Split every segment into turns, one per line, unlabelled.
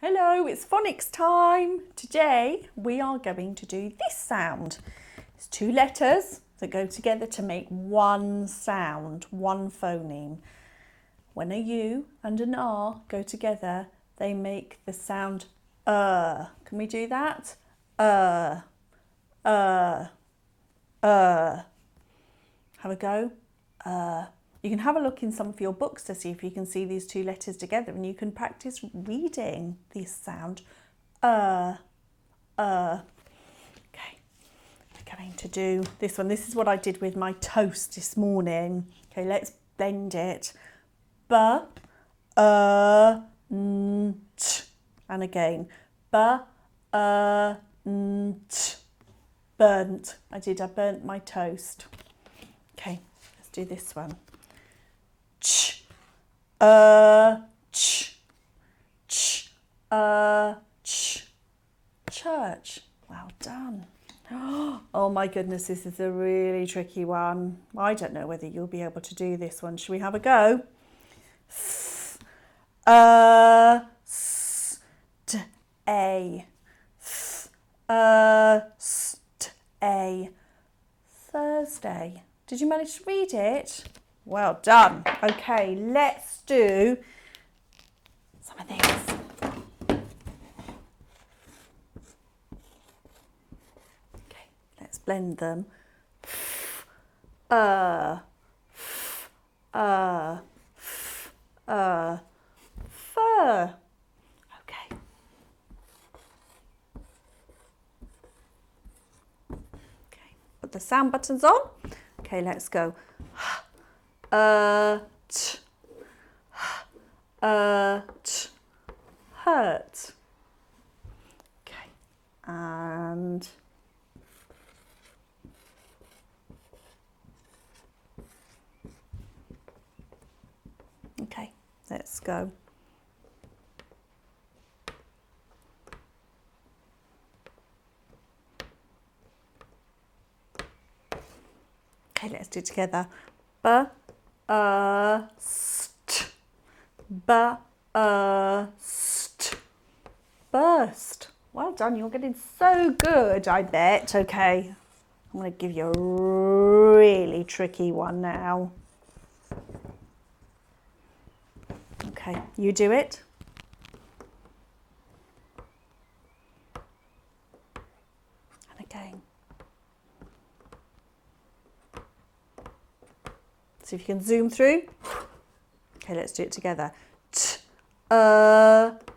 Hello, it's phonics time. Today we are going to do this sound. It's two letters that go together to make one sound, one phoneme. When a U and an R go together, they make the sound Can we do that? Have a go. You can have a look in some of your books to see if you can see these two letters together, and you can practice reading this sound. Okay, we're going to do this one. This is what I did with my toast this morning. Okay, let's blend it. B, t. And again, b, t. Burnt. I burnt my toast. Okay, let's do this one. Ch, ch, ch, ch. Church. Well done. Oh my goodness, this is a really tricky one. I don't know whether you'll be able to do this one. Should we have a go? St, a. St, a. Thursday. Did you manage to read it? Well done. Okay, let's do some of these. Okay, let's blend them. Fur. Okay. Okay, put the sound buttons on. Okay, let's go. T, hurt. Okay, and okay, let's go. Okay, let's do it together. Burst. Burst. Well done, you're getting so good, I bet. Okay, I'm going to give you a really tricky one now. Okay, you do it. And again. See if you can zoom through. Okay, let's do it together.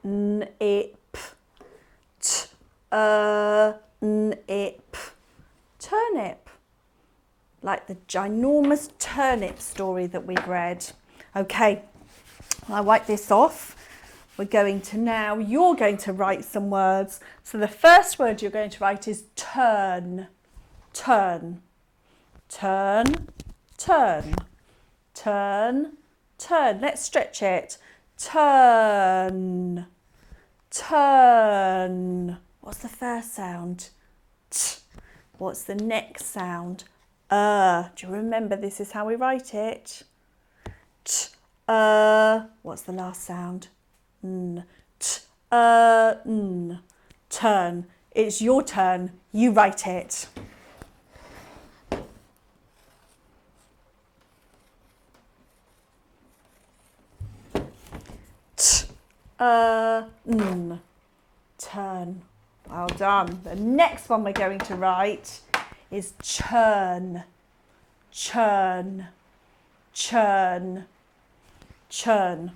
Nip. Nip. Turnip. Like the ginormous turnip story that we've read. Okay, I wipe this off. We're going to now, you're going to write some words. So the first word you're going to write is turn. Turn. Turn. Turn. Turn, turn. Let's stretch it. Turn, turn. What's the first sound? T. What's the next sound? Do you remember this is how we write it? T, what's the last sound? N. T, n. Turn. It's your turn. You write it. Turn. Well done. The next one we're going to write is churn. Churn. Churn. Churn.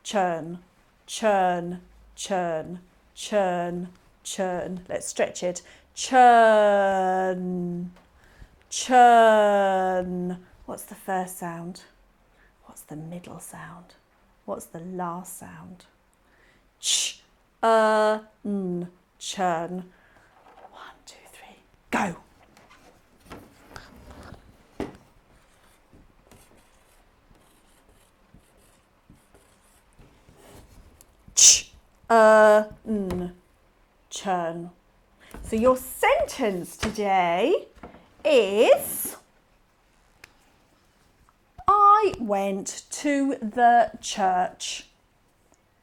Churn. Churn. Churn. Churn. Churn. Let's stretch it. Churn. Churn. What's the first sound? What's the middle sound? What's the last sound? Ch, n, churn. 1, 2, 3, go. Ch, n, churn. So your sentence today is I went to the church.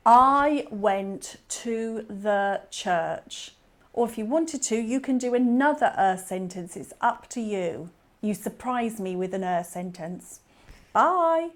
I went to the church. Or if you wanted to, you can do another sentence. It's up to you. You surprise me with an sentence. Bye.